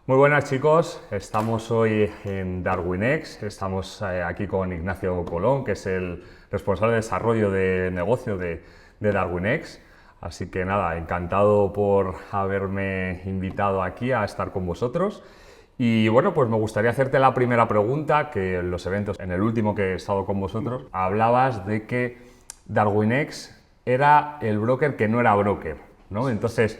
Muy buenas chicos, estamos hoy en DarwinX, estamos aquí con Ignacio Colón, que es el responsable de desarrollo de negocio de DarwinX. Así que nada, encantado por haberme invitado aquí a estar con vosotros. Y bueno, pues me gustaría hacerte la primera pregunta, que en los eventos, en el último que he estado con vosotros, hablabas de que DarwinX era el broker que no era broker, ¿no? Entonces,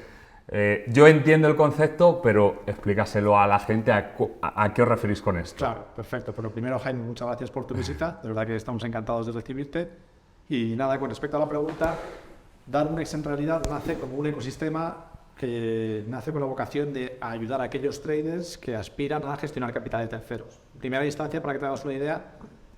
yo entiendo el concepto, pero explícaselo a la gente a qué os referís con esto. Claro, perfecto. Pero primero, Jaime, muchas gracias por tu visita. De verdad que estamos encantados de recibirte. Y nada, con respecto a la pregunta, Darnex en realidad nace como un ecosistema que nace con la vocación de ayudar a aquellos traders que aspiran a gestionar capital de terceros. En primera instancia, para que te hagas una idea,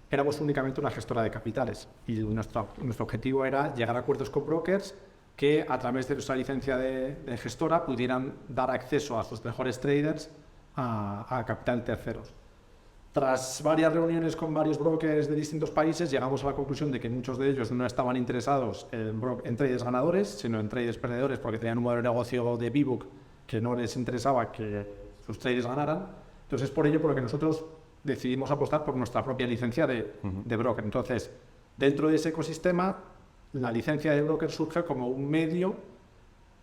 éramos únicamente una gestora de capitales y nuestro objetivo era llegar a acuerdos con brokers que a través de nuestra licencia de gestora pudieran dar acceso a sus mejores traders a capital de terceros. Tras varias reuniones con varios brokers de distintos países, llegamos a la conclusión de que muchos de ellos no estaban interesados en traders ganadores, sino en traders perdedores, porque tenían un modelo de negocio de B-Book que no les interesaba que sus traders ganaran. Entonces, por ello, por lo que nosotros decidimos apostar por nuestra propia licencia de broker. Entonces, dentro de ese ecosistema, la licencia de broker surge como un medio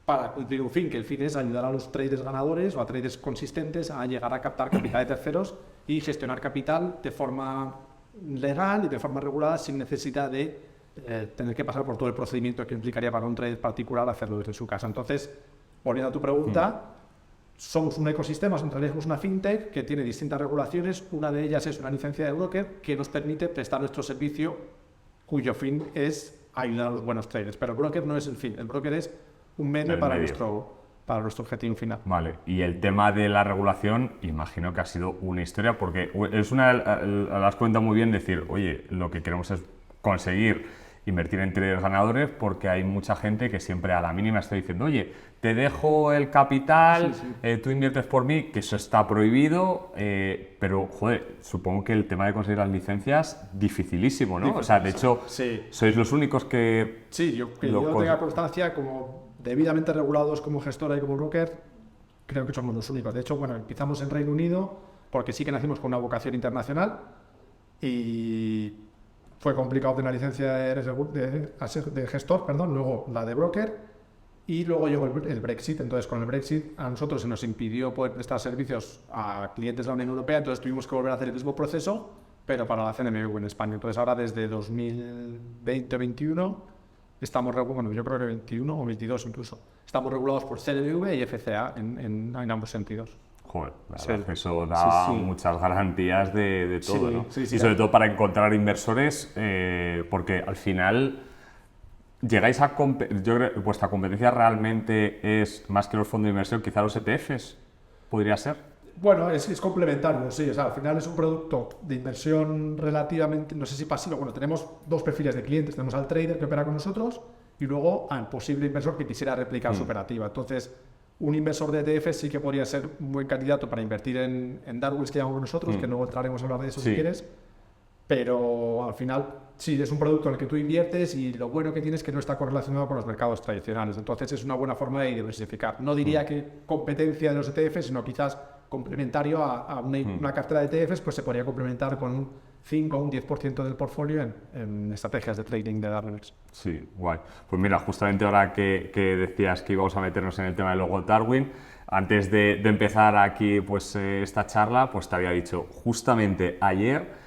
para cumplir un fin, que el fin es ayudar a los traders ganadores o a traders consistentes a llegar a captar capital de terceros y gestionar capital de forma legal y de forma regulada sin necesidad de tener que pasar por todo el procedimiento que implicaría para un trader particular hacerlo desde su casa. Entonces, volviendo a tu pregunta, somos un ecosistema, en realidad somos una fintech que tiene distintas regulaciones. Una de ellas es una licencia de broker que nos permite prestar nuestro servicio cuyo fin es ayudar a los buenos traders. Pero el broker no es el fin, el broker es un medio para nuestro objetivo final. Vale, y el tema de la regulación, imagino que ha sido una historia, porque es lo has comentado muy bien, decir, oye, lo que queremos es conseguir invertir en traders ganadores, porque hay mucha gente que siempre a la mínima está diciendo, oye, te dejo el capital, tú inviertes por mí, que eso está prohibido, pero, joder, supongo que el tema de conseguir las licencias, dificilísimo, ¿no? O sea, de hecho, sois los únicos que... Sí, yo tenga constancia, como debidamente regulados como gestora y como broker, creo que somos los únicos. De hecho, bueno, empezamos en Reino Unido porque sí que nacimos con una vocación internacional y fue complicado tener la licencia de gestor, luego la de broker y luego llegó el Brexit. Entonces, con el Brexit a nosotros se nos impidió poder prestar servicios a clientes de la Unión Europea, entonces tuvimos que volver a hacer el mismo proceso, pero para la CNMV en España. Entonces, ahora desde 2020-2021 estamos, bueno, yo creo que 21 o 22 incluso, estamos regulados por CNMV y FCA en ambos sentidos. Joder, la verdad que eso da muchas garantías de todo, ¿no? Sí, y sobre todo para encontrar inversores, porque al final llegáis a... Yo creo que vuestra competencia realmente es, más que los fondos de inversión, quizá los ETFs, ¿podría ser? Bueno, es complementario, sí. O sea, al final es un producto de inversión relativamente, no sé si pasivo. Bueno, tenemos dos perfiles de clientes. Tenemos al trader que opera con nosotros y luego al posible inversor que quisiera replicar su operativa. Entonces, un inversor de ETF sí que podría ser un buen candidato para invertir en Darwin, que llamamos nosotros, que luego entraremos a hablar de eso si quieres. Pero al final sí, es un producto en el que tú inviertes y lo bueno que tienes es que no está correlacionado con los mercados tradicionales. Entonces es una buena forma de diversificar. No diría que competencia de los ETFs, sino quizás complementario a una cartera de ETFs, pues se podría complementar con un 5 o un 10% del portfolio en estrategias de trading de Darwinex. Sí, guay. Pues mira, justamente ahora que decías que íbamos a meternos en el tema del logo Darwin, antes de empezar aquí pues esta charla, pues te había dicho, justamente ayer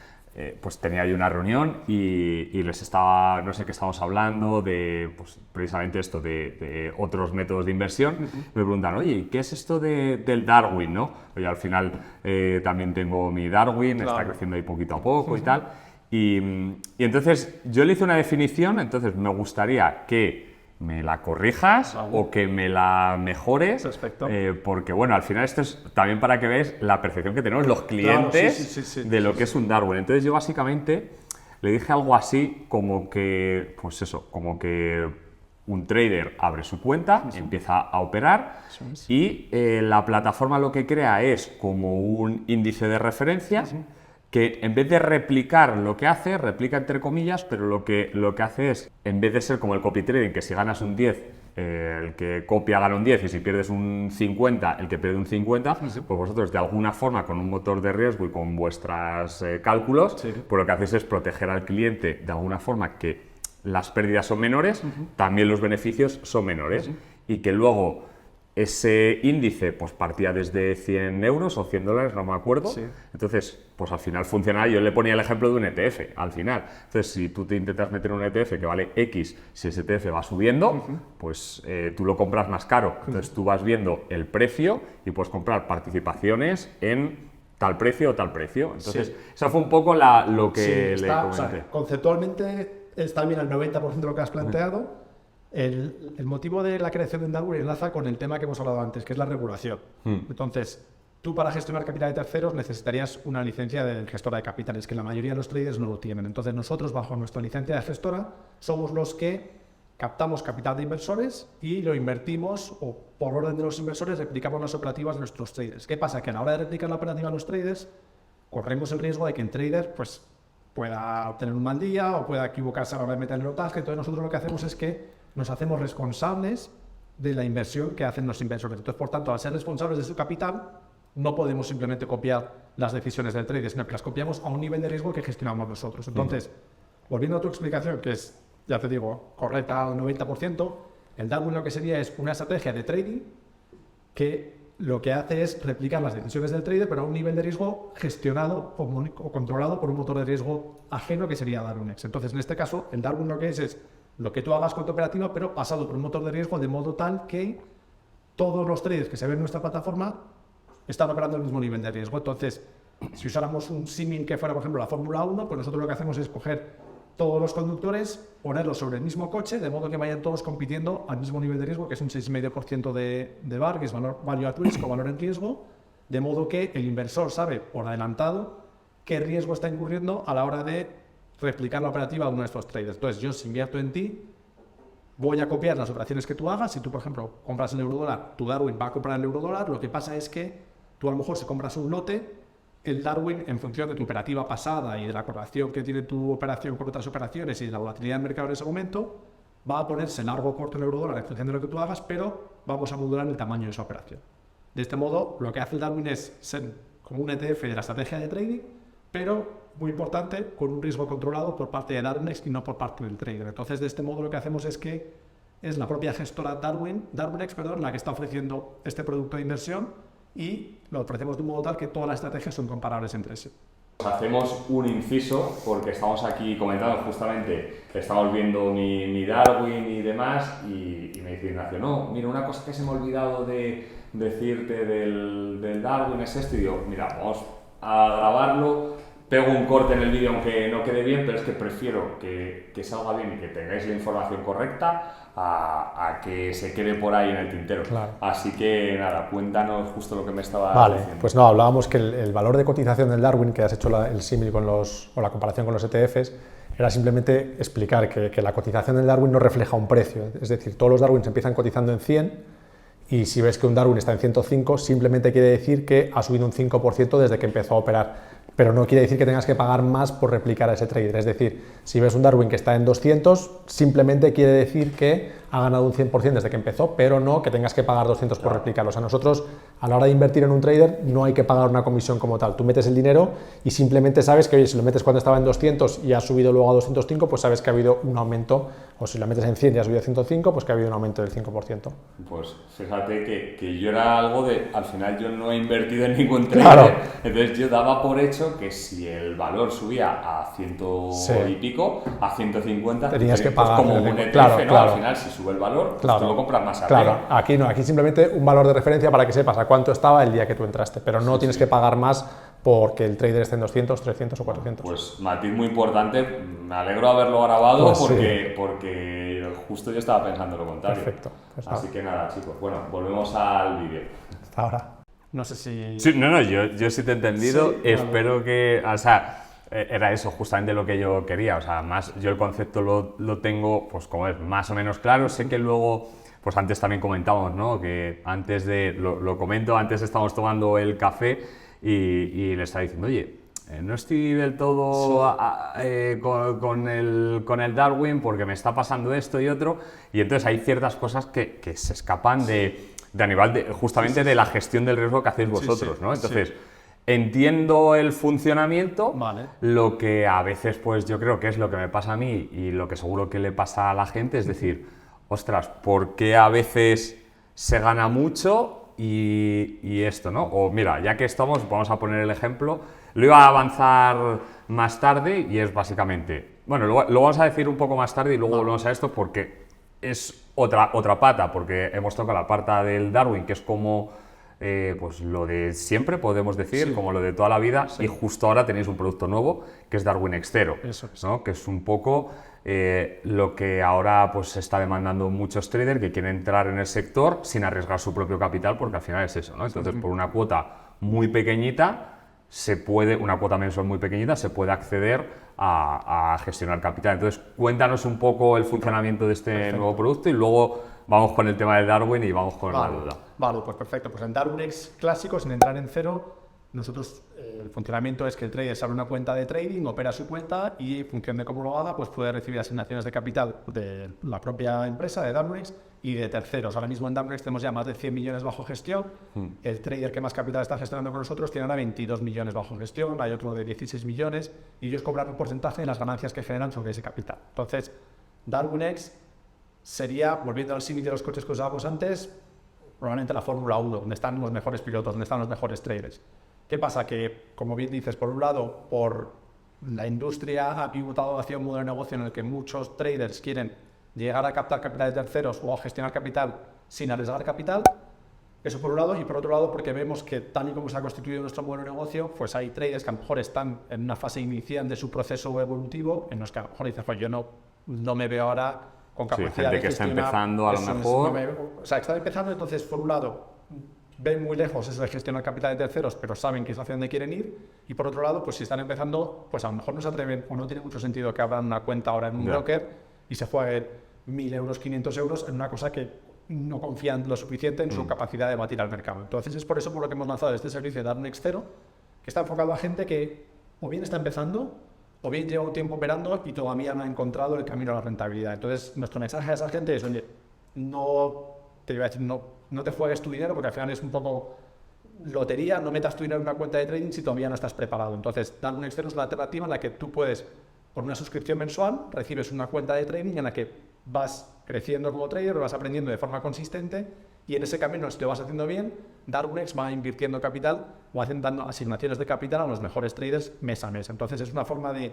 pues tenía yo una reunión y les estaba, no sé qué estábamos hablando de, pues precisamente esto, de otros métodos de inversión. Me preguntan, oye, ¿qué es esto del Darwin, no? Oye, al final también tengo mi Darwin, está creciendo ahí poquito a poco y tal. Y entonces yo le hice una definición, entonces me gustaría que me la corrijas o que me la mejores. Perfecto. Porque bueno, al final esto es también para que veáis la percepción que tenemos los clientes de lo que es un Darwin. Entonces yo básicamente le dije algo así como que, pues eso, como que un trader abre su cuenta, empieza a operar y la plataforma lo que crea es como un índice de referencia que en vez de replicar lo que hace, replica entre comillas, pero lo que hace es, en vez de ser como el copy trading, que si ganas un 10 el que copia gana un 10 y si pierdes un 50, el que pierde un 50, pues vosotros de alguna forma con un motor de riesgo y con vuestros cálculos, pues lo que hacéis es proteger al cliente de alguna forma que las pérdidas son menores, también los beneficios son menores y que luego ese índice pues partía desde 100 euros o 100 dólares, no me acuerdo. Entonces, pues al final funcionaba. Yo le ponía el ejemplo de un ETF, al final. Entonces, si tú te intentas meter un ETF que vale X, si ese ETF va subiendo, pues tú lo compras más caro. Entonces, tú vas viendo el precio y puedes comprar participaciones en tal precio o tal precio. Entonces, esa fue un poco lo que le comenté. O sea, conceptualmente está bien el 90% de lo que has planteado. El motivo de la creación de Darwin enlaza con el tema que hemos hablado antes, que es la regulación. Entonces, tú para gestionar capital de terceros necesitarías una licencia de gestora de capitales, que la mayoría de los traders no lo tienen. Entonces, nosotros, bajo nuestra licencia de gestora, somos los que captamos capital de inversores y lo invertimos, o por orden de los inversores, replicamos las operativas de nuestros traders. ¿Qué pasa? Que a la hora de replicar la operativa de los traders, corremos el riesgo de que un trader pues, pueda obtener un mal día o pueda equivocarse a la hora de meter el task. Entonces, nosotros lo que hacemos es que nos hacemos responsables de la inversión que hacen los inversores. Entonces, por tanto, al ser responsables de su capital, no podemos simplemente copiar las decisiones del trader, sino que las copiamos a un nivel de riesgo que gestionamos nosotros. Entonces, volviendo a tu explicación, que es, ya te digo, correcta al 90%, el Darwin lo que sería es una estrategia de trading que lo que hace es replicar las decisiones del trader, pero a un nivel de riesgo gestionado o controlado por un motor de riesgo ajeno, que sería Darwinex. Entonces, en este caso, el Darwin lo que es lo que tú hagas con tu operativa, pero pasado por un motor de riesgo de modo tal que todos los traders que se ven en nuestra plataforma están operando al mismo nivel de riesgo. Entonces, si usáramos un símil que fuera, por ejemplo, la Fórmula 1, pues nosotros lo que hacemos es coger todos los conductores, ponerlos sobre el mismo coche, de modo que vayan todos compitiendo al mismo nivel de riesgo, que es un 6,5% de VAR, que es value at risk o valor en riesgo, de modo que el inversor sabe por adelantado qué riesgo está incurriendo a la hora de replicar la operativa de uno de estos traders. Entonces, yo si invierto en ti, voy a copiar las operaciones que tú hagas. Si tú, por ejemplo, compras el eurodólar, tu Darwin va a comprar el eurodólar. Lo que pasa es que tú a lo mejor si compras un lote, el Darwin, en función de tu operativa pasada y de la correlación que tiene tu operación con otras operaciones y de la volatilidad del mercado en ese momento, va a ponerse largo o corto el eurodólar en función de lo que tú hagas, pero vamos a modular el tamaño de esa operación. De este modo, lo que hace el Darwin es ser como un ETF de la estrategia de trading, pero muy importante, con un riesgo controlado por parte de Darwinex y no por parte del trader. Entonces, de este modo lo que hacemos es que es la propia gestora Darwinex, la que está ofreciendo este producto de inversión y lo ofrecemos de un modo tal que todas las estrategias son comparables entre sí. Hacemos un inciso porque estamos aquí comentando justamente, estamos viendo mi Darwin y demás y me dice Ignacio, no, mira, una cosa que se me ha olvidado de decirte del Darwin es esto, y digo, mira, vamos a grabarlo, pego un corte en el vídeo aunque no quede bien, pero es que prefiero que salga bien y que tengáis la información correcta a que se quede por ahí en el tintero. Claro. Así que nada, cuéntanos justo lo que me estaba diciendo. Pues no, hablábamos que el valor de cotización del Darwin, que has hecho el símil con o la comparación con los ETFs, era simplemente explicar que la cotización del Darwin no refleja un precio. Es decir, todos los Darwins empiezan cotizando en 100 y si ves que un Darwin está en 105, simplemente quiere decir que ha subido un 5% desde que empezó a operar. Pero no quiere decir que tengas que pagar más por replicar a ese trader. Es decir, si ves un Darwin que está en 200, simplemente quiere decir que ha ganado un 100% desde que empezó, pero no que tengas que pagar 200 por replicarlo. O sea, nosotros, a la hora de invertir en un trader, no hay que pagar una comisión como tal. Tú metes el dinero y simplemente sabes que, oye, si lo metes cuando estaba en 200 y ha subido luego a 205, pues sabes que ha habido un aumento, o si lo metes en 100 y ha subido a 105, pues que ha habido un aumento del 5%. Pues fíjate que yo era algo de, al final yo no he invertido en ningún trader, claro. Entonces yo daba por hecho que si el valor subía a 100 y pico, a 150, tenías que pagar como un ETF, claro, ¿no? claro. Al final si sube el valor, claro, tú lo compras más arriba. Claro, aquí no, aquí simplemente un valor de referencia para que sepas a cuánto estaba el día que tú entraste, pero no tienes que pagar más porque el trader esté en 200, 300 o 400. Pues matiz muy importante, me alegro de haberlo grabado pues porque justo yo estaba pensando lo contrario. Perfecto. Pues así que nada, chicos, bueno, volvemos al vídeo. Hasta ahora. No sé si... Sí, no, yo sí te he entendido, Sí, espero que, o sea, era eso justamente lo que yo quería, o sea, más yo el concepto lo tengo, pues como es más o menos claro, sé que luego, pues antes también comentábamos, ¿no? Que antes de, lo comento, antes estábamos tomando el café y le estaba diciendo, oye, no estoy del todo con el Darwin porque me está pasando esto y otro, y entonces hay ciertas cosas que se escapan de a nivel justamente de la gestión del riesgo que hacéis vosotros, ¿no? Entonces, entiendo el funcionamiento, Vale. lo que a veces pues yo creo que es lo que me pasa a mí y lo que seguro que le pasa a la gente, es decir, ostras, ¿por qué a veces se gana mucho y esto, ¿no? O mira, ya que estamos, vamos a poner el ejemplo, lo iba a avanzar más tarde y es básicamente, bueno, lo vamos a decir un poco más tarde y luego volvemos a esto porque es otra pata, porque hemos tocado la pata del Darwin, que es como pues lo de siempre, podemos decir, como lo de toda la vida, y justo ahora tenéis un producto nuevo, que es Darwin X0, Eso es. ¿no? Que es un poco lo que ahora pues está demandando muchos traders que quieren entrar en el sector sin arriesgar su propio capital, porque al final es eso, ¿no? Entonces, por una cuota muy pequeñita, una cuota mensual muy pequeñita, se puede acceder a gestionar capital. Entonces, cuéntanos un poco el funcionamiento de este nuevo producto y luego vamos con el tema de Darwin y vamos con la duda. Vale, pues perfecto. Pues en Darwin X clásico, sin entrar en cero, nosotros el funcionamiento es que el trader se abre una cuenta de trading, opera su cuenta y en función de cómo lo haga, pues puede recibir asignaciones de capital de la propia empresa, de Darwin X, y de terceros. Ahora mismo en Darwin X tenemos ya más de 100 millones bajo gestión. El trader que más capital está gestionando con nosotros tiene ahora 22 millones bajo gestión, hay otro de 16 millones y ellos cobran un porcentaje de las ganancias que generan sobre ese capital. Entonces, Darwin X sería, volviendo al símil de los coches que usábamos antes, probablemente la Fórmula 1, donde están los mejores pilotos, donde están los mejores traders. ¿Qué pasa? Que, como bien dices, por un lado, por la industria ha pivotado hacia un modelo de negocio en el que muchos traders quieren llegar a captar capital de terceros o a gestionar capital sin arriesgar capital. Eso por un lado, y por otro lado porque vemos que tal y como se ha constituido nuestro modelo de negocio, pues hay traders que a lo mejor están en una fase inicial de su proceso evolutivo, en los que a lo mejor dices, pues yo no me veo ahora con capacidad gente de que está gestionar, empezando a lo mejor. o sea, están empezando, entonces por un lado ven muy lejos eso de gestionar capital de terceros, pero saben que es hacia donde quieren ir, y por otro lado, pues si están empezando, pues a lo mejor no se atreven o no tiene mucho sentido que abran una cuenta ahora en un broker y se jueguen 1.000 euros, 500 euros en una cosa que no confían lo suficiente en su capacidad de batir al mercado. Entonces es por eso por lo que hemos lanzado este servicio de Darwin X0, que está enfocado a gente que o bien está empezando o bien lleva un tiempo operando y todavía no ha encontrado el camino a la rentabilidad. Entonces nuestro mensaje a esa gente es, oye, no te juegues tu dinero porque al final es un poco lotería, no metas tu dinero en una cuenta de trading si todavía no estás preparado. Entonces Darwin X0 es la alternativa en la que tú puedes, por una suscripción mensual, recibes una cuenta de trading en la que vas creciendo como trader, vas aprendiendo de forma consistente y en ese camino, si te vas haciendo bien, Darwin X va invirtiendo capital o dando asignaciones de capital a los mejores traders mes a mes. Entonces es una forma de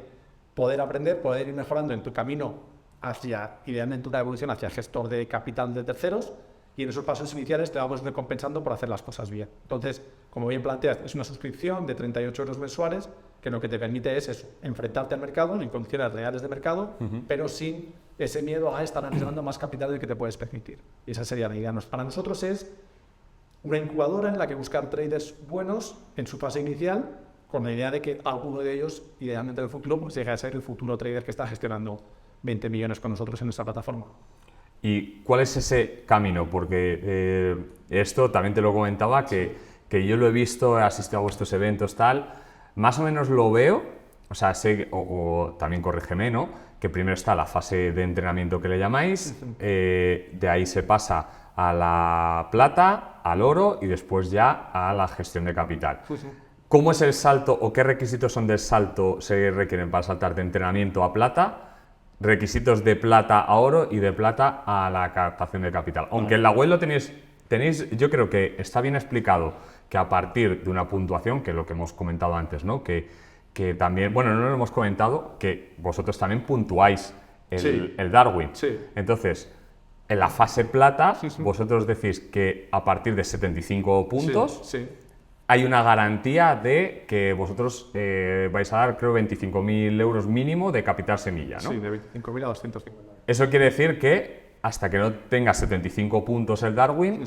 poder aprender, poder ir mejorando en tu camino hacia, idealmente, una evolución hacia gestor de capital de terceros, y en esos pasos iniciales te vamos recompensando por hacer las cosas bien. Entonces, como bien planteas, es una suscripción de 38 euros mensuales que lo que te permite es eso, enfrentarte al mercado en condiciones reales de mercado, pero sin ese miedo a estar arriesgando más capital del que te puedes permitir. Y esa sería la idea. Para nosotros es una incubadora en la que buscar traders buenos en su fase inicial, con la idea de que alguno de ellos, idealmente en el futuro, pues llegue a ser el futuro trader que está gestionando 20 millones con nosotros en nuestra plataforma. ¿Y cuál es ese camino? Porque esto también te lo comentaba, que yo lo he visto, he asistido a vuestros eventos, tal, más o menos lo veo, o sea, sé, o también corrígeme, ¿no? Que primero está la fase de entrenamiento que le llamáis, de ahí se pasa a la plata, al oro y después ya a la gestión de capital. ¿Cómo es el salto o qué requisitos son del salto se requieren para saltar de entrenamiento a plata? Requisitos de plata a oro y de plata a la captación de capital. Aunque en la web lo tenéis, yo creo que está bien explicado que a partir de una puntuación, que es lo que hemos comentado antes, ¿no? Que también, bueno, no lo hemos comentado, que vosotros también puntuáis el Darwin. Sí. Entonces, en la fase plata, vosotros decís que a partir de 75 puntos hay una garantía de que vosotros vais a dar, creo, 25.000 euros mínimo de capital semilla, ¿no? Sí, de 25.000 a 250. Eso quiere decir que hasta que no tengas 75 puntos el Darwin,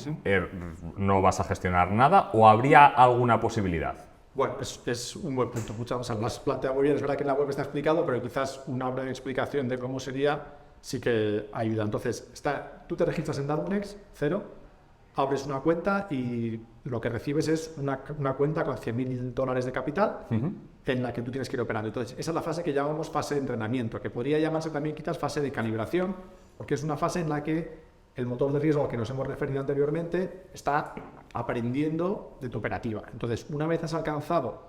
no vas a gestionar nada, ¿o habría alguna posibilidad? Bueno, es un buen punto. Muchas veces lo has planteado muy bien. Es verdad que en la web está explicado, pero quizás una breve explicación de cómo sería sí que ayuda. Entonces, tú te registras en Darwin X0 abres una cuenta y lo que recibes es una cuenta con $100.000 de capital en la que tú tienes que ir operando. Entonces, esa es la fase que llamamos fase de entrenamiento, que podría llamarse también quizás fase de calibración, porque es una fase en la que el motor de riesgo al que nos hemos referido anteriormente está aprendiendo de tu operativa. Entonces, una vez has alcanzado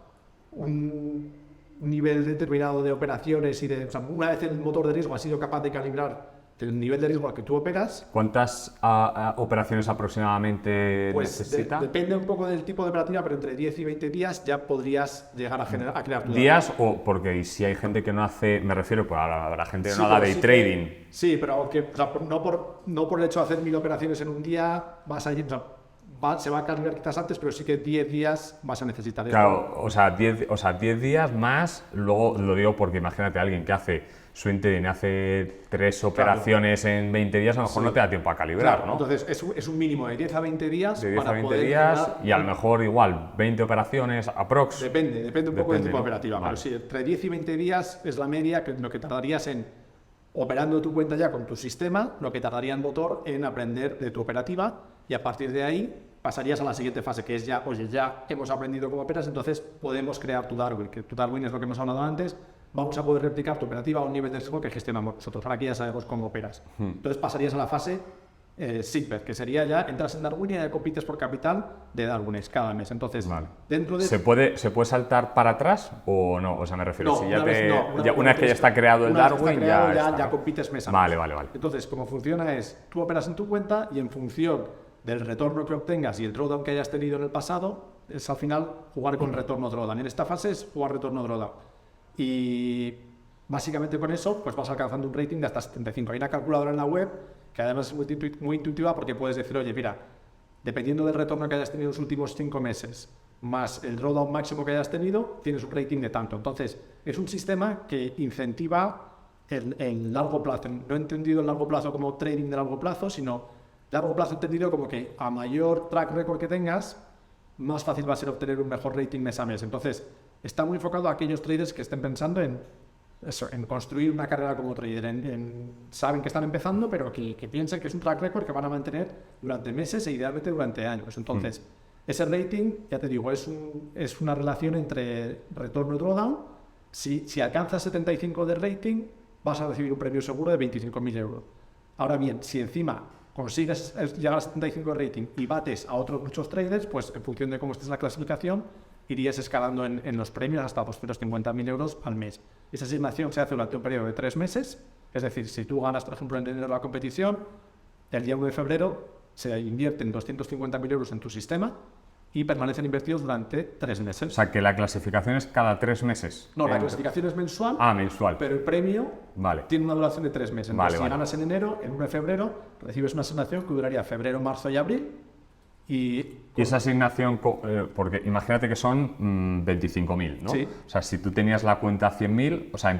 un nivel determinado de operaciones y o sea, una vez el motor de riesgo ha sido capaz de calibrar el nivel de riesgo al que tú operas, ¿Cuántas operaciones aproximadamente necesita? Depende un poco del tipo de operativa, pero entre 10 y 20 días ya podrías llegar a crear tu ¿Días o porque si hay gente que no hace, me refiero pues, a la gente que Sí, no haga pero day sí trading? Sí, pero que, o sea, no por el hecho de hacer 1000 operaciones en un día vas a ir, o sea, se va a calibrar quizás antes, pero sí que 10 días vas a necesitar esto. Claro, o sea, 10 días más, luego lo digo porque imagínate a alguien que hace swing trading, hace 3 operaciones en 20 días, a lo mejor no te da tiempo a calibrar, Claro, ¿no? entonces es un mínimo de 10 a 20 días. De 10 para a 20 poder días generar- y a lo mejor igual 20 operaciones aprox. Depende un poco del tipo ¿no? de operativa, Vale. pero sí, entre 10 y 20 días es la media, que lo que tardarías en operando tu cuenta ya con tu sistema, lo que tardaría el motor en aprender de tu operativa, y a partir de ahí pasarías a la siguiente fase, que es ya, oye, ya hemos aprendido cómo operas, entonces podemos crear tu Darwin, que tu Darwin es lo que hemos hablado antes, vamos a poder replicar tu operativa a un nivel de riesgo que gestionamos nosotros. Ahora aquí ya sabemos cómo operas. Entonces pasarías a la fase SIPER, que sería ya entras en Darwin y ya compites por capital de Darwines cada mes. Entonces, Vale. dentro de... ¿Se puede saltar para atrás o no? O sea, me refiero, No, si ya una vez no, una vez que ya está creado el una vez que está Darwin, creado, ya está. ya compites mes a Vale, mes. vale. Entonces, cómo funciona es, tú operas en tu cuenta y en función del retorno que obtengas y el drawdown que hayas tenido en el pasado, es al final jugar con retorno drawdown. En esta fase es jugar retorno drawdown. Y básicamente con eso, pues vas alcanzando un rating de hasta 75. Hay una calculadora en la web que además es muy intuitiva porque puedes decir, oye, mira, dependiendo del retorno que hayas tenido en los últimos 5 meses, más el drawdown máximo que hayas tenido, tienes un rating de tanto. Entonces, es un sistema que incentiva el largo plazo. No he entendido el largo plazo como trading de largo plazo, sino largo plazo entendido como que a mayor track record que tengas, más fácil va a ser obtener un mejor rating mes a mes. Entonces, está muy enfocado a aquellos traders que estén pensando en construir una carrera como trader, saben que están empezando, pero que piensen que es un track record que van a mantener durante meses e idealmente durante años. Entonces, ese rating, ya te digo, es una relación entre retorno y drawdown. Si alcanzas 75 de rating, vas a recibir un premio seguro de 25.000 euros. Ahora bien, si encima consigues llegar a 75 de rating y bates a otros muchos traders, pues en función de cómo estés en la clasificación, irías escalando en los premios hasta 250.000 euros al mes. Esa asignación se hace durante un periodo de 3 meses, es decir, si tú ganas, por ejemplo, en enero la competición, el día 1 de febrero se invierten 250.000 euros en tu sistema y permanecen invertidos durante 3 meses. O sea, que la clasificación es cada 3 meses. No, la clasificación es mensual, Mensual. pero el premio Vale. tiene una duración de 3 meses. Vale, Entonces, vale. si ganas en enero, el 1 de febrero recibes una asignación que duraría febrero, marzo y abril. Y esa asignación, porque imagínate que son 25.000, ¿no? Sí. O sea, si tú tenías la cuenta 100.000, o sea,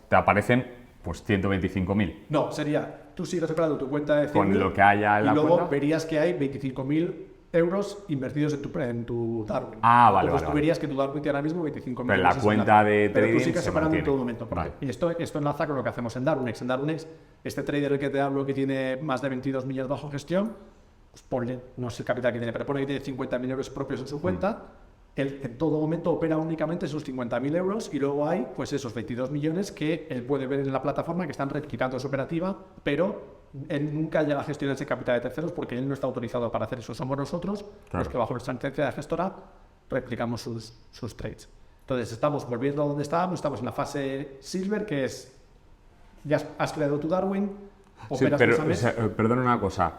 te aparecen pues 125.000. No, sería, tú sigues operando tu cuenta de 100.000 Con lo que haya en la y luego cuenta. verías que hay 25.000 euros invertidos en tu Darwin. Vale, Entonces vale, tú verías que tu Darwin tiene ahora mismo 25.000 Pero euros. la cuenta de Pero tú trading sigues se operando en mantiene. todo momento. Vale. Y esto enlaza con lo que hacemos en Darwinex. En Darwinex, este trader del que te hablo que tiene más de 22 millones bajo gestión, pues ponle, no sé el capital que tiene, pero pone que tiene 50.000 euros propios en su cuenta. Él en todo momento opera únicamente esos 50.000 euros y luego hay pues esos 22 millones que él puede ver en la plataforma que están replicando su operativa, pero él nunca llega a gestionar ese capital de terceros porque él no está autorizado para hacer eso. Somos nosotros los que bajo nuestra licencia de gestora replicamos sus trades. Entonces estamos volviendo a donde estábamos, estamos en la fase Silver, que es ya has creado tu Darwin, Sí, operas pero mes a mes. perdona una cosa.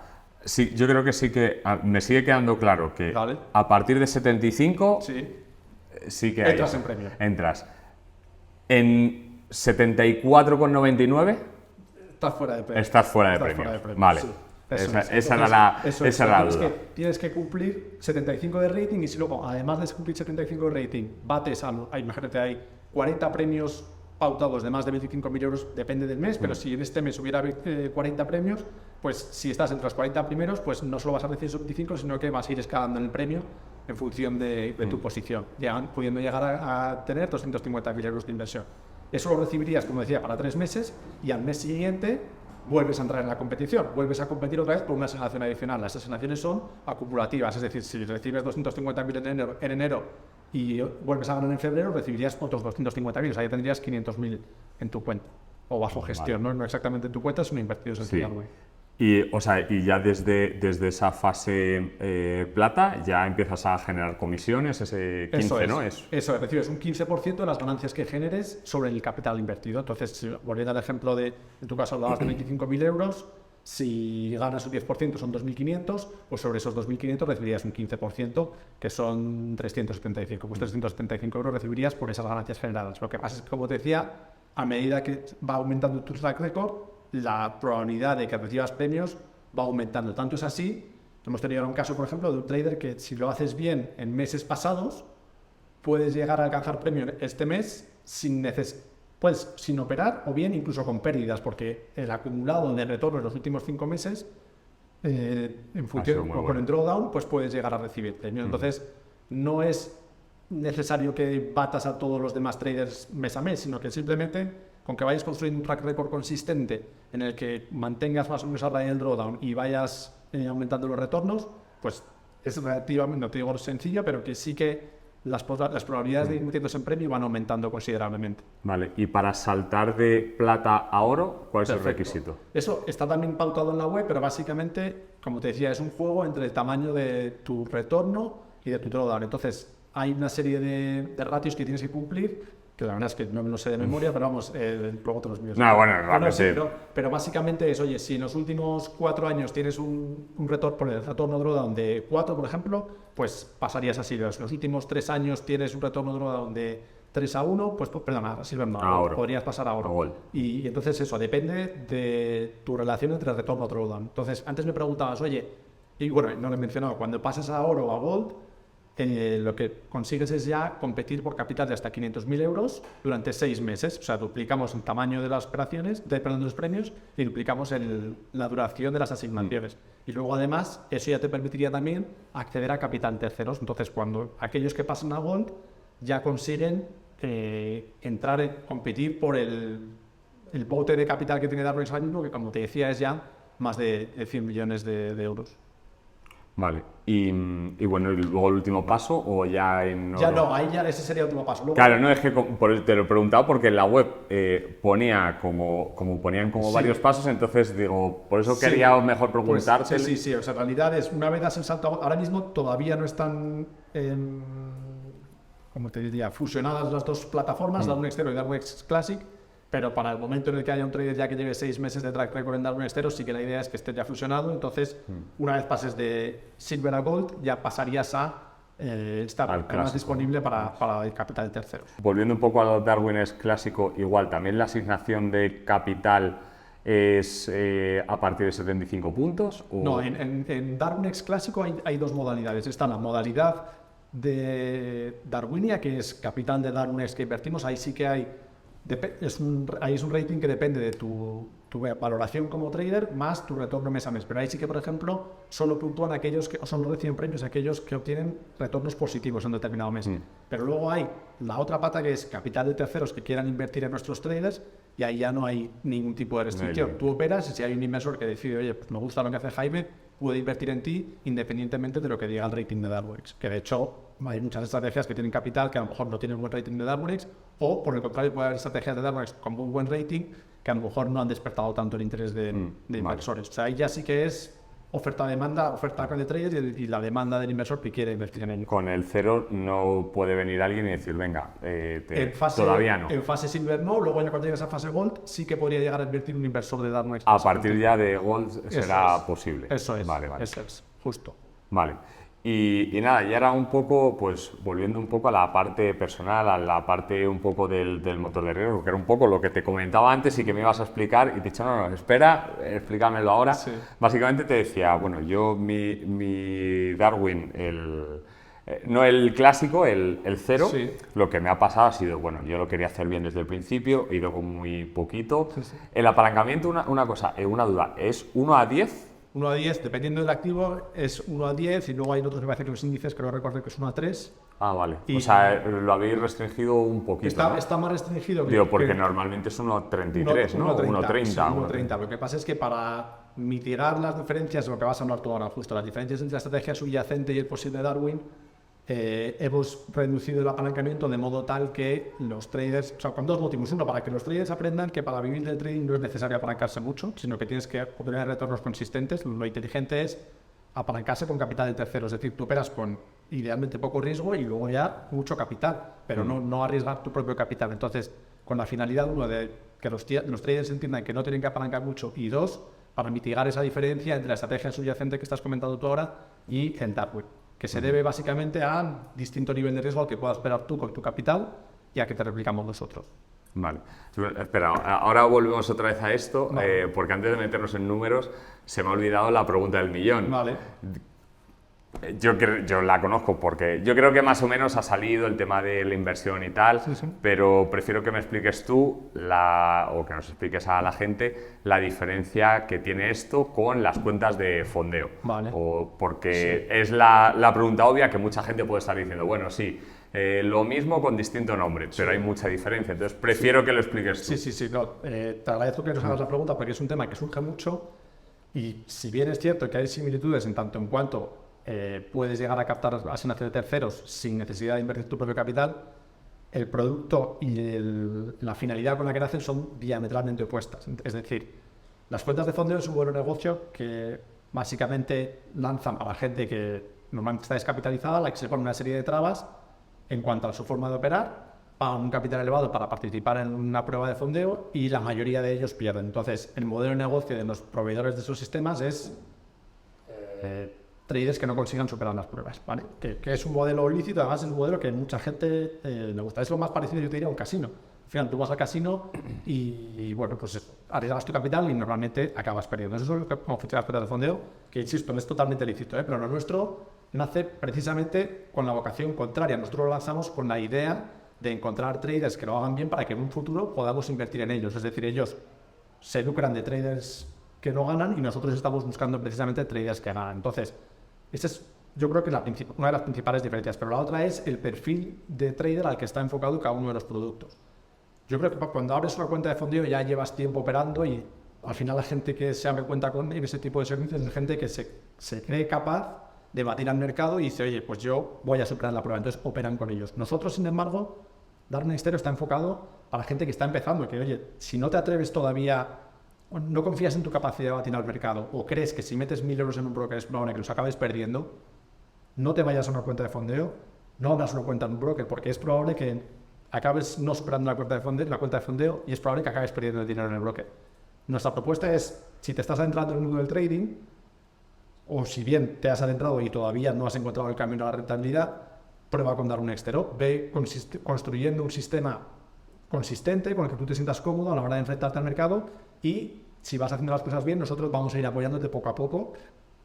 Sí, yo creo que sí que me sigue quedando claro que Vale. a partir de 75 Sí. sí que hay. Entras en premio. Entras. En 74,99 Estás fuera de premio. estás fuera de Estás premio. fuera de premio, Vale. sí. Esa Eso es. era la, Eso esa es. era la duda. Tienes que cumplir 75 de rating y si luego, además de cumplir 75 de rating, bates imagínate, hay 40 premios pautados de más de 25.000 euros, depende del mes, pero si en este mes hubiera 40 premios, pues si estás entre los 40 primeros, pues no solo vas a recibir esos 25, sino que vas a ir escalando en el premio en función de tu posición, pudiendo llegar a tener 250.000 euros de inversión. Eso lo recibirías, como decía, para 3 meses y al mes siguiente vuelves a entrar en la competición, vuelves a competir otra vez por una asignación adicional. Las asignaciones son acumulativas, es decir, si recibes 250.000 en enero y vuelves a ganar en febrero, recibirías otros 250.000, o sea, ya tendrías 500.000 en tu cuenta, o bajo gestión, ¿no? No exactamente en tu cuenta, sino invertidos en Sí. Darwin. Y, o sea, y ya desde esa fase plata ya empiezas a generar comisiones, ese 15, Eso es, ¿no? eso es, recibes un 15% de las ganancias que generes sobre el capital invertido. Entonces, si, volviendo al ejemplo de, en tu caso hablabas de 25.000 euros, si ganas un 10% son 2.500, pues sobre esos 2.500 recibirías un 15%, que son 375. Pues 375 euros recibirías por esas ganancias generadas. Lo que pasa es que, como te decía, a medida que va aumentando tu track record, la probabilidad de que recibas premios va aumentando. Tanto es así, hemos tenido un caso, por ejemplo, de un trader que si lo haces bien en meses pasados, puedes llegar a alcanzar premio este mes sin operar o bien incluso con pérdidas, porque el acumulado de retorno en los últimos 5 meses, en función con el drawdown, pues puedes llegar a recibir premio. Entonces, no es necesario que batas a todos los demás traders mes a mes, sino que simplemente con que vayas construyendo un track record consistente en el que mantengas más o menos a raya el drawdown y vayas aumentando los retornos, pues es relativamente, no te digo sencillo, pero que sí que las probabilidades de ir metiéndose en premio van aumentando considerablemente. Vale, y para saltar de plata a oro, ¿cuál es el requisito? Eso está también pautado en la web, pero básicamente, como te decía, es un juego entre el tamaño de tu retorno y de tu drawdown. Entonces, hay una serie de ratios que tienes que cumplir, que la verdad es que no me lo sé de memoria, pero vamos, luego te los míos. No, bueno, realmente... pero básicamente es, oye, si en los últimos 4 años tienes un retorno por el retorno drawdown de 4, por ejemplo, pues pasarías a Silver. Si en los últimos 3 años tienes un retorno drawdown de 3 a 1, pues perdona, a Silver no, podrías pasar a oro. Y entonces eso, depende de tu relación entre retorno y drawdown. Entonces, antes me preguntabas, oye, y bueno, no lo he mencionado, cuando pasas a oro o a gold, lo que consigues es ya competir por capital de hasta 500.000 euros durante 6 meses. O sea, duplicamos el tamaño de las operaciones, de los premios, y duplicamos la duración de las asignaciones. Y luego, además, eso ya te permitiría también acceder a capital terceros. Entonces, cuando aquellos que pasan a Gold ya consiguen competir por el bote de capital que tiene Darwin ahora mismo, que como te decía es ya más de 100 millones de euros. Vale, y bueno, ¿y luego el último paso o ya en oro? Ya no, ahí ya ese sería el último paso. Luego, claro, no es que te lo he preguntado porque en la web ponían como varios pasos, entonces digo, por eso quería mejor preguntarte. Pues, sí, o sea, en realidad es una vez das el salto, ahora mismo todavía no están, como te diría, fusionadas las dos plataformas, Darwin Extero y Darwin Classic. Pero para el momento en el que haya un trader ya que lleve 6 meses de track record en Darwin Extero, sí que la idea es que esté ya fusionado. Entonces, una vez pases de Silver a Gold, ya pasarías a estar más disponible para el capital de terceros. Volviendo un poco a lo Darwin clásico, igual, también la asignación de capital es a partir de 75 puntos. ¿O? No, en Darwin Clásico hay 2 modalidades. Está la modalidad de Darwinia, que es capital de Darwin que invertimos. Ahí sí que hay... Ahí es un rating que depende de tu valoración como trader más tu retorno mes a mes. Pero ahí sí que, por ejemplo, solo puntúan aquellos que solo reciben premios aquellos que obtienen retornos positivos en determinado mes. Pero luego hay la otra pata que es capital de terceros que quieran invertir en nuestros traders y ahí ya no hay ningún tipo de restricción. Tú operas y si hay un inversor que decide, oye, pues me gusta lo que hace Jaime, puede invertir en ti independientemente de lo que diga el rating de Darwinex. Que de hecho hay muchas estrategias que tienen capital que a lo mejor no tienen buen rating de Darwinex, o por el contrario puede haber estrategias de Darwinex con muy buen rating que a lo mejor no han despertado tanto el interés de inversores. O sea, ahí ya sí que es oferta-demanda, oferta de traders y la demanda del inversor que quiere invertir en ello. Con el cero no puede venir alguien y decir, venga, todavía no. En fase Silver no, luego cuando llegues a fase Gold sí que podría llegar a invertir un inversor de Darwinex. A partir ya de Gold será posible. Eso es, vale. Eso es, justo. Vale. Y nada, ya era un poco, pues volviendo un poco a la parte personal, a la parte un poco del motor de riesgo, que era un poco lo que te comentaba antes y que me ibas a explicar, y te he dicho, no, espera, explícamelo ahora. Sí. Básicamente te decía, bueno, yo mi Darwin, no el clásico, el cero, sí. Lo que me ha pasado ha sido, bueno, yo lo quería hacer bien desde el principio, he ido con muy poquito. Sí. El apalancamiento, una cosa, una duda, ¿es 1 a 10? 1 a 10, dependiendo del activo, es 1 a 10 y luego hay otros que parece que los índices, creo recordar que es 1 a 3. Ah, vale. Y o sea, lo habéis restringido un poquito, Está, ¿no? está más restringido Digo, porque que normalmente es 1,33, ¿no? 1,30. Sí, 1,30. Lo que pasa es que para mitigar las diferencias, lo que vas a hablar tú ahora justo, las diferencias entre la estrategia subyacente y el posible Darwin, hemos reducido el apalancamiento de modo tal que los traders, o sea, con dos motivos. Uno, para que los traders aprendan que para vivir del trading no es necesario apalancarse mucho, sino que tienes que obtener retornos consistentes. Lo inteligente es apalancarse con capital de terceros, es decir, tú operas con idealmente poco riesgo y luego ya mucho capital, pero no arriesgar tu propio capital. Entonces, con la finalidad, uno, de que los traders entiendan que no tienen que apalancar mucho, y dos, para mitigar esa diferencia entre la estrategia subyacente que estás comentando tú ahora y el Darwin, que se debe básicamente a distinto nivel de riesgo al que puedas esperar tú con tu capital y a que te replicamos nosotros. Vale. Espera, ahora volvemos otra vez a esto, Vale. porque antes de meternos en números, se me ha olvidado la pregunta del millón. Vale. Yo la conozco porque yo creo que más o menos ha salido el tema de la inversión y tal, Sí, sí. pero prefiero que me expliques tú o que nos expliques a la gente la diferencia que tiene esto con las cuentas de fondeo. Vale. Porque es la pregunta obvia que mucha gente puede estar diciendo, bueno, sí, lo mismo con distinto nombre, pero hay mucha diferencia, entonces prefiero que lo expliques tú. Sí, no, te agradezco que nos hagas la pregunta porque es un tema que surge mucho y si bien es cierto que hay similitudes en tanto en cuanto puedes llegar a captar asignaciones de terceros sin necesidad de invertir tu propio capital, el producto y la finalidad con la que nacen son diametralmente opuestas. Es decir, las cuentas de fondeo es un buen negocio que básicamente lanzan a la gente que normalmente está descapitalizada, a la que se pone una serie de trabas en cuanto a su forma de operar, pagan un capital elevado para participar en una prueba de fondeo y la mayoría de ellos pierden. Entonces, el modelo de negocio de los proveedores de esos sistemas es traders que no consigan superar las pruebas, ¿vale? Que es un modelo ilícito, además es un modelo que mucha gente le gusta. Es lo más parecido, yo te diría, a un casino. Al final, tú vas al casino y bueno, pues arriesgas tu capital y normalmente acabas perdiendo. Eso es lo que como funciona las cuentas de fondeo, que insisto, no es totalmente lícito, pero lo nuestro nace precisamente con la vocación contraria. Nosotros lo lanzamos con la idea de encontrar traders que lo hagan bien para que en un futuro podamos invertir en ellos. Es decir, ellos se lucran de traders que no ganan y nosotros estamos buscando precisamente traders que ganan. Entonces, esa es, yo creo que una de las principales diferencias, pero la otra es el perfil de trader al que está enfocado cada uno de los productos. Yo creo que cuando abres una cuenta de fondeo ya llevas tiempo operando y al final la gente que se abre cuenta con ese tipo de servicios es gente que se cree capaz de batir al mercado y dice, oye, pues yo voy a superar la prueba, entonces operan con ellos. Nosotros, sin embargo, Darwin Extero está enfocado a la gente que está empezando, que oye, si no te atreves todavía, no confías en tu capacidad de batir al mercado o crees que si metes 1.000 euros en un broker es probable que los acabes perdiendo, no te vayas a una cuenta de fondeo, no abras una cuenta en un broker, porque es probable que acabes no superando la cuenta de fondeo y es probable que acabes perdiendo el dinero en el broker. Nuestra propuesta es, si te estás adentrando en el mundo del trading, o si bien te has adentrado y todavía no has encontrado el camino a la rentabilidad, prueba con Darwin Extero. Ve construyendo un sistema consistente con el que tú te sientas cómodo a la hora de enfrentarte al mercado y si vas haciendo las cosas bien, nosotros vamos a ir apoyándote poco a poco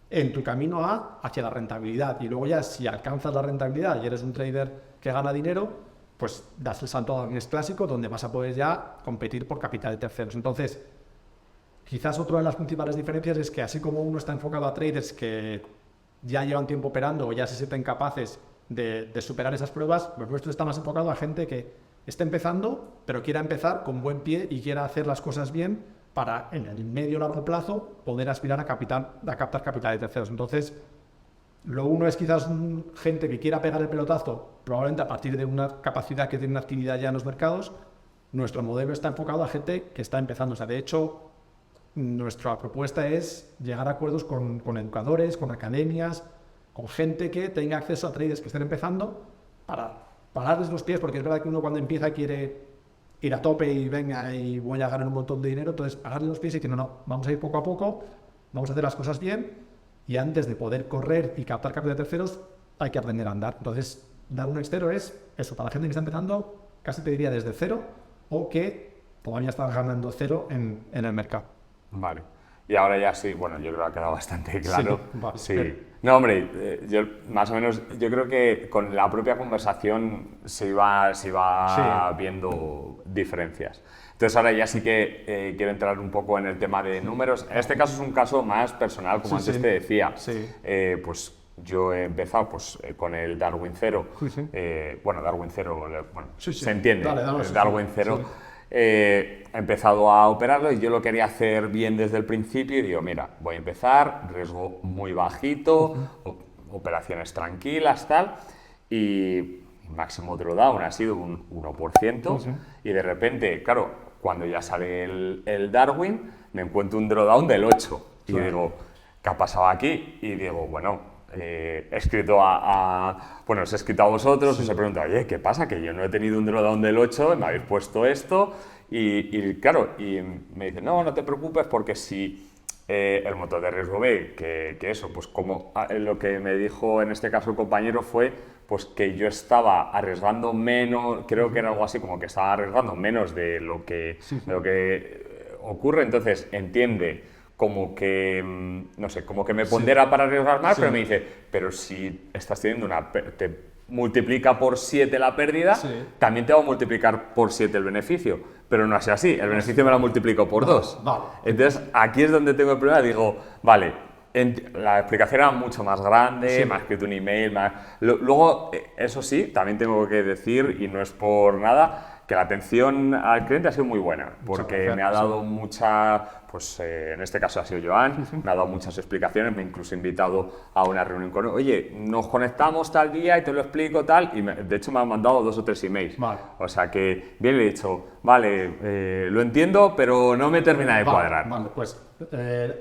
en tu camino hacia la rentabilidad. Y luego ya si alcanzas la rentabilidad y eres un trader que gana dinero, pues das el salto a Darwin clásico donde vas a poder ya competir por capital de terceros. Entonces, quizás otra de las principales diferencias es que así como uno está enfocado a traders que ya llevan tiempo operando o ya se sienten capaces de superar esas pruebas, pues nuestro está más enfocado a gente que está empezando, pero quiera empezar con buen pie y quiera hacer las cosas bien para en el medio o largo plazo poder aspirar a captar capital de terceros. Entonces, lo uno es quizás gente que quiera pegar el pelotazo, probablemente a partir de una capacidad que tiene una actividad ya en los mercados. Nuestro modelo está enfocado a gente que está empezando. O sea, de hecho, nuestra propuesta es llegar a acuerdos con educadores, con academias, con gente que tenga acceso a traders que estén empezando para pararles los pies, porque es verdad que uno cuando empieza quiere ir a tope y venga y voy a ganar un montón de dinero, entonces pararle los pies y decir, no, vamos a ir poco a poco, vamos a hacer las cosas bien y antes de poder correr y captar capital de terceros hay que aprender a andar. Entonces, Darwin Extero es eso, para la gente que está empezando, casi te diría desde cero o que todavía está ganando cero en el mercado. Vale. Y ahora ya sí, bueno, yo creo que ha quedado bastante claro. Sí, vale. Sí. No, hombre, yo más o menos, yo creo que con la propia conversación se iba viendo diferencias. Entonces ahora ya sí que quiero entrar un poco en el tema de números. En este caso es un caso más personal, como antes te decía. Pues yo he empezado con el Darwin 0. Bueno, Darwin 0, bueno, se entiende. El Darwin 0. He empezado a operarlo y yo lo quería hacer bien desde el principio y digo, mira, voy a empezar, riesgo muy bajito, operaciones tranquilas, tal, y máximo drawdown ha sido un 1%, y de repente, claro, cuando ya sale el Darwin, me encuentro un drawdown del 8%, y digo, ¿qué ha pasado aquí? Y digo, bueno, he escrito bueno, os he escrito a vosotros, os he preguntado, oye, ¿qué pasa? Que yo no he tenido un drawdown del 8, me habéis puesto esto, y claro, y me dicen, no te preocupes porque si el motor de riesgo ve que eso, pues como lo que me dijo en este caso el compañero fue pues que yo estaba arriesgando menos, creo que era algo así como que estaba arriesgando menos de lo que ocurre, entonces entiende como que, no sé, como que me pondera para arriesgar más, pero me dice, pero si estás teniendo te multiplica por 7 la pérdida, también te va a multiplicar por 7 el beneficio, pero no es así, el beneficio me lo multiplico por 2. Entonces, aquí es donde tengo el problema, digo, vale, la explicación era mucho más grande, me ha escrito un email, luego, eso sí, también tengo que decir, y no es por nada, que la atención al cliente ha sido muy buena, porque me ha dado en este caso ha sido Joan, me ha dado muchas explicaciones, me ha incluso invitado a una reunión con él, oye, nos conectamos tal día y te lo explico tal, y de hecho me han mandado 2 o 3 emails, o sea que bien le he dicho, vale, lo entiendo, pero no me termina de cuadrar. Vale, pues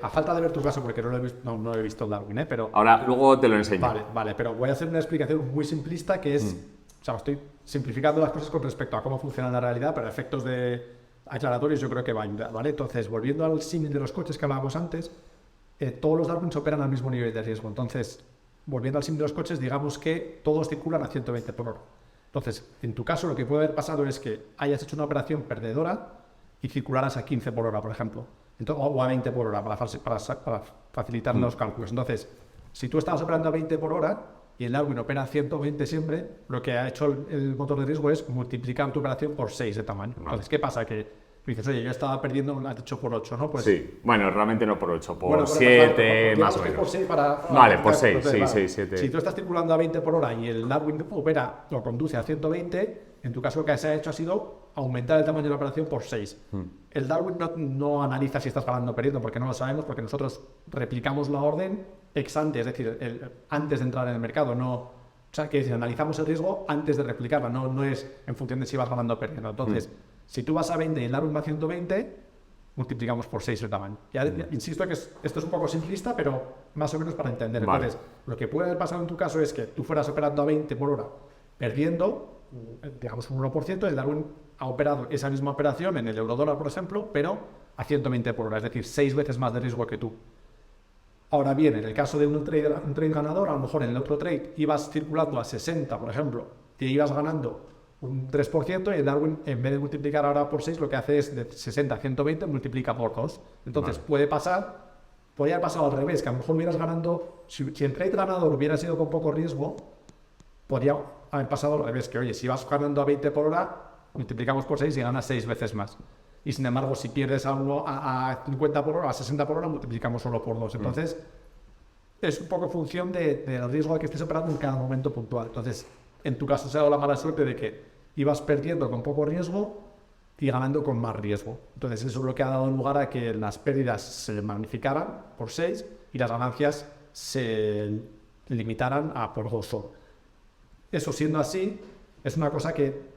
a falta de ver tu caso, porque no he visto el Darwin, pero... Ahora, luego te lo enseño. Vale, pero voy a hacer una explicación muy simplista que es... O sea, estoy simplificando las cosas con respecto a cómo funciona la realidad, pero a efectos aclaratorios yo creo que va a ayudar, ¿vale? Entonces, volviendo al símil de los coches que hablábamos antes, todos los Darwins operan al mismo nivel de riesgo. Entonces, volviendo al símil de los coches, digamos que todos circulan a 120 por hora. Entonces, en tu caso, lo que puede haber pasado es que hayas hecho una operación perdedora y circularas a 15 por hora, por ejemplo, o a 20 por hora, para facilitar los cálculos. Entonces, si tú estabas operando a 20 por hora, y el Darwin opera 120 siempre, lo que ha hecho el motor de riesgo es multiplicar tu operación por 6 de tamaño. Entonces, ¿qué pasa? Que dices, oye, yo estaba perdiendo, has hecho por 8, ¿no? Pues, sí, bueno, realmente no por 8, por 7 más o menos. Por 6 vale, por 6, sí, 6, 7. Si tú estás circulando a 20 por hora y el Darwin opera o conduce a 120, en tu caso lo que se ha hecho ha sido aumentar el tamaño de la operación por 6. El Darwin no analiza si estás ganando o perdiendo, porque no lo sabemos, porque nosotros replicamos la orden ex ante, es decir, antes de entrar en el mercado, o sea, que si analizamos el riesgo antes de replicarla, no es en función de si vas ganando o perdiendo. Entonces, si tú vas a 20 y el Darwin va a 120, multiplicamos por 6 el tamaño. Ya insisto que esto es un poco simplista, pero más o menos para entender. Entonces, lo que puede haber pasado en tu caso es que tú fueras operando a 20 por hora, perdiendo, digamos, un 1%, el Darwin ha operado esa misma operación en el eurodólar, por ejemplo, pero a 120 por hora, es decir, 6 veces más de riesgo que tú. Ahora bien, en el caso de un trade ganador, a lo mejor en el otro trade ibas circulando a 60, por ejemplo, y ibas ganando un 3%, y el Darwin, en vez de multiplicar ahora por 6, lo que hace es de 60 a 120, multiplica por 2. Entonces, podría haber pasado al revés, que a lo mejor hubieras ganando, si el trade ganador hubiera sido con poco riesgo, podría haber pasado al revés, que oye, si vas ganando a 20 por hora, multiplicamos por 6 y ganas 6 veces más. Y sin embargo, si pierdes a 50 por hora, a 60 por hora, multiplicamos solo por 2. Entonces, es un poco función del riesgo que estés operando en cada momento puntual. Entonces, en tu caso se ha dado la mala suerte de que ibas perdiendo con poco riesgo y ganando con más riesgo. Entonces, eso es lo que ha dado lugar a que las pérdidas se magnificaran por 6 y las ganancias se limitaran a por 2 solo. Eso siendo así, es una cosa que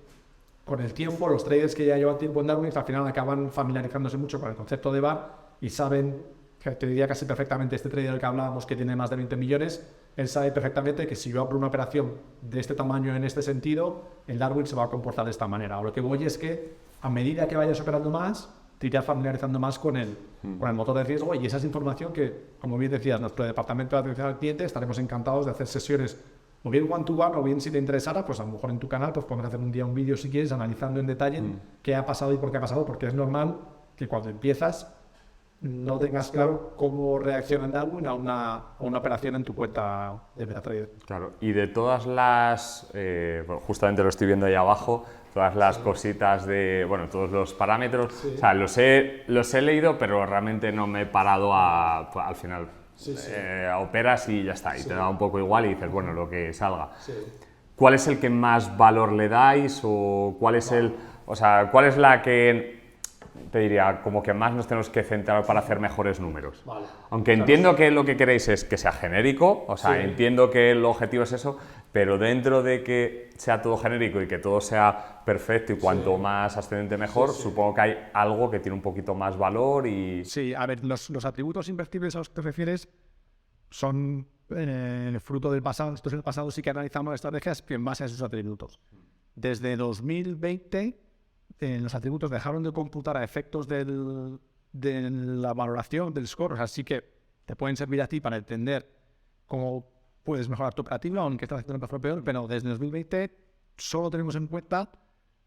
con el tiempo, los traders que ya llevan tiempo en Darwin al final acaban familiarizándose mucho con el concepto de VAR y saben, que te diría casi perfectamente, este trader del que hablábamos que tiene más de 20 millones, él sabe perfectamente que si yo abro una operación de este tamaño en este sentido, el Darwin se va a comportar de esta manera. Lo que voy es que a medida que vayas operando más, te irás familiarizando más con el motor de riesgo, y esa es información que, como bien decías, nuestro departamento de atención al cliente estaremos encantados de hacer sesiones o bien one-to-one, o bien si te interesara, pues a lo mejor en tu canal pues podemos hacer un día un vídeo si quieres, analizando en detalle qué ha pasado y por qué ha pasado, porque es normal que cuando empiezas no tengas claro cómo reacciona Darwin a una operación en tu cuenta de MetaTrader. Claro, y de todas las, bueno, justamente lo estoy viendo ahí abajo, todas las cositas de, bueno, todos los parámetros, o sea, los he leído, pero realmente no me he parado pues, al final. Operas y ya está, y te da un poco igual y dices, bueno, lo que salga. ¿Cuál es el que más valor le dais o cuál es cuál es la que te diría, como que más nos tenemos que centrar para hacer mejores números? Vale. Aunque entiendo que lo que queréis es que sea genérico, o sea, entiendo que el objetivo es eso, pero dentro de que sea todo genérico y que todo sea perfecto y cuanto más ascendente mejor, supongo que hay algo que tiene un poquito más valor y... Sí, a ver, los atributos invertibles a los que te refieres son el fruto del pasado. Nosotros en el pasado sí que analizamos estrategias en base a esos atributos. Desde 2020, los atributos dejaron de computar a efectos de la valoración del score, o sea, sí que te pueden servir a ti para entender cómo puedes mejorar tu operativa o en qué estás haciendo mejor o peor, pero desde 2020 solo tenemos en cuenta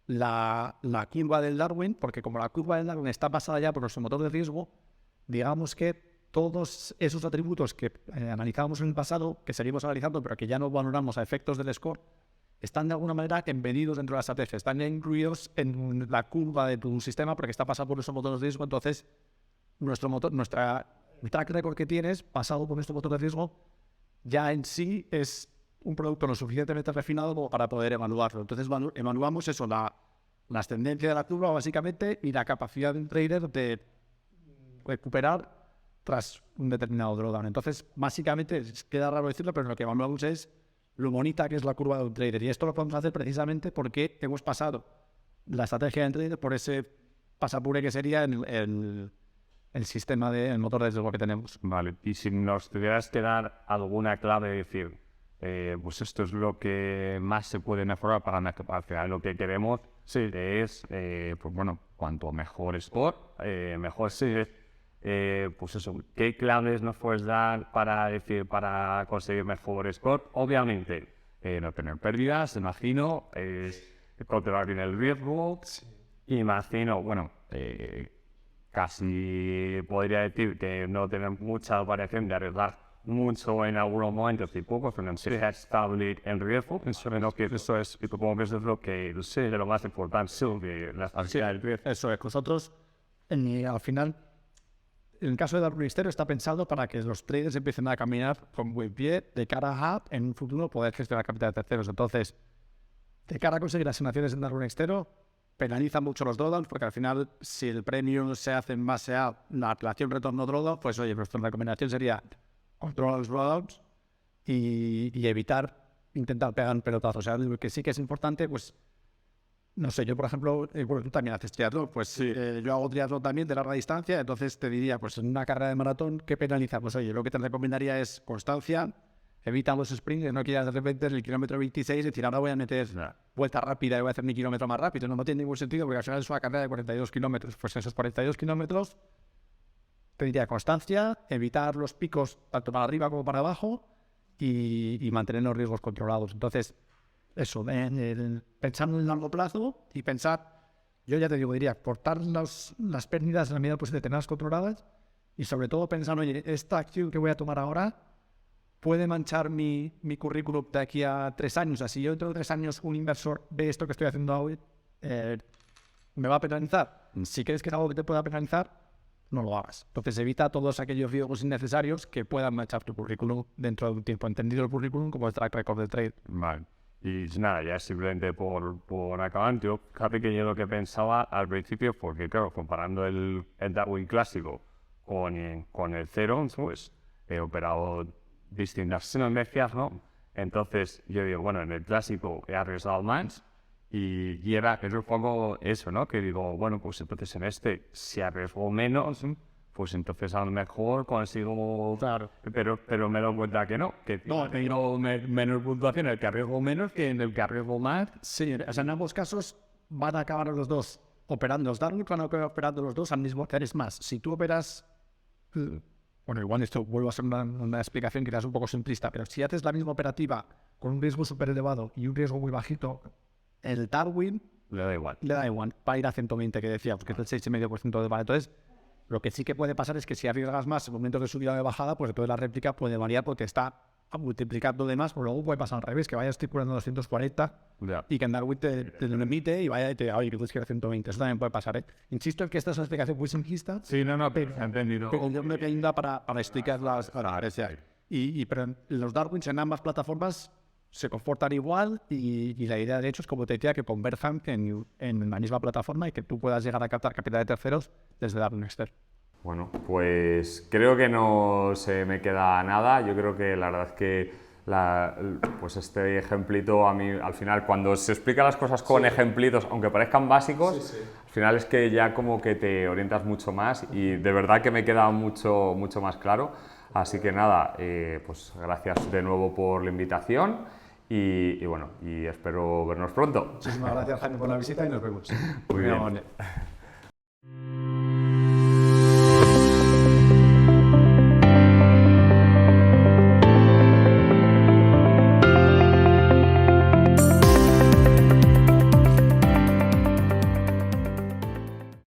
la curva del Darwin, porque como la curva del Darwin está pasada ya por nuestro motor de riesgo, digamos que todos esos atributos que analizábamos en el pasado, que seguimos analizando, pero que ya no valoramos a efectos del score, están de alguna manera embedidos dentro de la estrategia, están incluidos en la curva de tu sistema porque está pasado por nuestro motor de riesgo. Entonces, el track record que tienes pasado por nuestro motor de riesgo ya en sí es un producto lo suficientemente refinado como para poder evaluarlo. Entonces, evaluamos eso, la ascendencia de la curva básicamente y la capacidad del trader de recuperar tras un determinado drawdown. Entonces, básicamente, queda raro decirlo, pero lo que evaluamos es lo bonita que es la curva de un trader. Y esto lo podemos hacer precisamente porque hemos pasado la estrategia del trader por ese pasapure que sería el sistema el motor de riesgo que tenemos. Vale, y si nos tuvieras que dar alguna clave, decir, pues esto es lo que más se puede mejorar para al final lo que queremos es, pues bueno, cuanto mejor score, mejor pues eso, ¿qué claves nos puedes dar para conseguir mejor score? Obviamente, no tener pérdidas, imagino, controlar bien el riesgo, imagino, bueno, casi podría decir que no tener mucha variación de arriesgar mucho en algunos momentos y poco, pero ser estable en riesgo, eso es, y supongo que eso es lo que de lo más importante de la estabilidad del riesgo. Eso es, nosotros, al final, en el caso de Darwin Estero está pensado para que los traders empiecen a caminar con buen pie de cara a en un futuro poder gestionar capital de terceros. Entonces, de cara a conseguir asignaciones en Darwin Estero, penaliza mucho los drawdowns porque al final, si el premio se hace en base a la relación retorno-drawdown, pues oye, nuestra recomendación sería controlar los drawdowns y evitar intentar pegar un pelotazo. O sea, lo que sí que es importante, pues no sé, yo por ejemplo, bueno, tú también haces triatlón, pues yo hago triatlón también de larga distancia, entonces te diría, pues en una carrera de maratón, ¿qué penaliza? Pues oye, lo que te recomendaría es constancia, evita los sprints, no quieras de repente en el kilómetro 26 decir, ahora voy a meter vuelta rápida y voy a hacer mi kilómetro más rápido, no tiene ningún sentido porque al final es una carrera de 42 kilómetros, pues esos 42 kilómetros te diría constancia, evitar los picos tanto para arriba como para abajo y mantener los riesgos controlados. Entonces, eso, pensando en largo plazo y pensar, yo ya te digo, diría, cortar las pérdidas en la medida posible, tenerlas controladas y sobre todo pensar, oye, esta acción que voy a tomar ahora puede manchar mi currículum de aquí a 3 años. Así yo dentro de 3 años un inversor ve esto que estoy haciendo hoy, me va a penalizar. Si crees que es algo que te pueda penalizar, no lo hagas. Entonces evita todos aquellos riesgos innecesarios que puedan manchar tu currículum dentro de un tiempo. Entendido el currículum como el track record de trade. Vale. Y nada, ya simplemente por acabar, yo creo que yo lo que pensaba al principio, porque claro, comparando el Darwin clásico con el Cero, pues he operado distintas estrategias, ¿no? Entonces yo digo, bueno, en el clásico he arriesgado más y era un poco eso, ¿no? Que digo, bueno, pues entonces en este si arriesgo menos, pues entonces a lo mejor consigo... Claro. Pero me doy cuenta que no, que tengo menos puntuación en el que arriesgo menos que en el que arriesgo más. Sí, o sea, en ambos casos van a acabar los dos operando. Los Darwin van a acabar operando los dos al mismo tiempo. Es más, si tú operas... Bueno, igual esto vuelvo a ser una explicación que es un poco simplista, pero si haces la misma operativa con un riesgo súper elevado y un riesgo muy bajito, el Darwin le da igual. Va a ir a 120, que decíamos, que es el 6,5% de vale. Entonces, Lo que sí que puede pasar es que si arriesgas más en momentos de subida o de bajada, pues entonces la réplica puede variar porque está multiplicando de más, pero luego puede pasar al revés, que vaya estipulando 240 Ya. y que en Darwin te lo emite y vaya y te diga, oye, que tienes que ir a 120. Eso también puede pasar, ¿eh? Insisto en que esta es una explicación muy simplista, Sí, no, pero he entendido. pero yo me ayuda para explicar las diferencias. Pero los Darwins en ambas plataformas se comportan igual y la idea de hecho es, como te decía, que converzan en la misma plataforma y que tú puedas llegar a captar capital de terceros desde Darwin Exter. Bueno, pues creo que no se me queda nada. Yo creo que la verdad es que pues este ejemplito a mí, al final, cuando se explican las cosas con ejemplitos, aunque parezcan básicos, al final es que ya como que te orientas mucho más y de verdad que me queda mucho más claro. Así que nada, pues gracias de nuevo por la invitación y bueno, y espero vernos pronto. Muchísimas gracias, Jaime, por la visita y nos vemos. Muy bien. Amable.